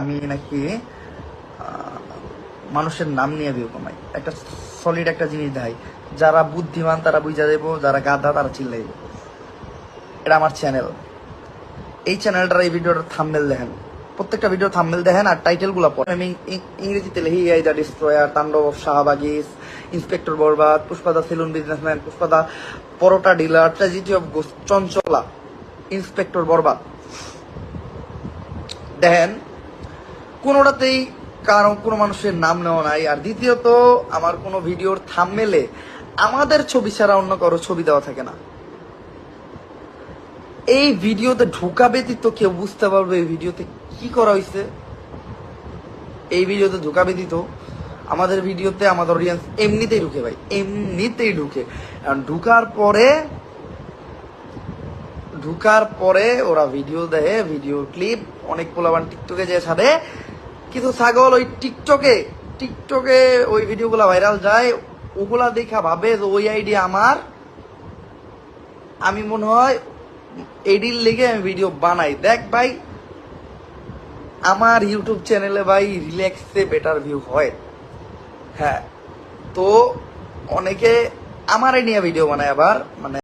আমি নাকি মানুষের নাম নিয়ে ভিউ কমাই। একটা সলিড একটা জিনিস দেখাই, যারা বুদ্ধিমান তারা বুঝা দেবো, যারা গাধা তারা চিল্লাইব। এটা আমার চ্যানেল। এই চ্যানেলটার এই ভিডিওটার থাম্বনেল দেখেন, প্রত্যেকটা ভিডিও থাম্বনেল দেখেন আর টাইটেল গুলা পড়েন। আমি ইংরেজিতে লিখি এই দ্য ডিস্ট্রয়ার, তাণ্ডব অফ শাহবাগিস, ইন্সপেক্টর বরবাদ, পুষ্পাদা সেলুন বিজনেসম্যান, পুষ্পাদা paratha dealer, tragedy of Chanchala, inspector Barbad. দেখেন কোনোটাতেই কারণ কোনো মানুষের নাম নেওয়া নাই। আর দ্বিতীয়ত আমার কোনো ভিডিওর থাম্বনেলে আমাদের ছবি ছাড়া অন্য কারো ছবি দেওয়া থাকে না। এই ভিডিওতে ঢোকা ব্যতীত কেউ বুঝতে পারবে এই ভিডিওতে কি করা হয়েছে। এই ভিডিওতে ঢোকা ব্যতীত আমাদের ভিডিওতে আমাদের অডিয়েন্স এমনিতেই ঢুকে ভাই, এমনিতেই ঢুকে। ঢুকার পরে ওরা ভিডিও দেয়, ভিডিও ক্লিপ অনেক পোলাবান টিকটকে যে ছাড়ে। কিন্তু ছাগল ওই টিকটকে ওই ভিডিওগুলা ভাইরাল যায়, ওগুলা দেখা ভাবে যে ওই আইডিয়া আমার, আমি মনে হয় এডির লেগে আমি ভিডিও বানাই। দেখ ভাই আমার ইউটিউব চ্যানেলে ভাই রিল্যাক্সে বেটার ভিউ হয়। হ্যাঁ, তো অনেকে আমারে নিয়ে ভিডিও বানায় আবার, মানে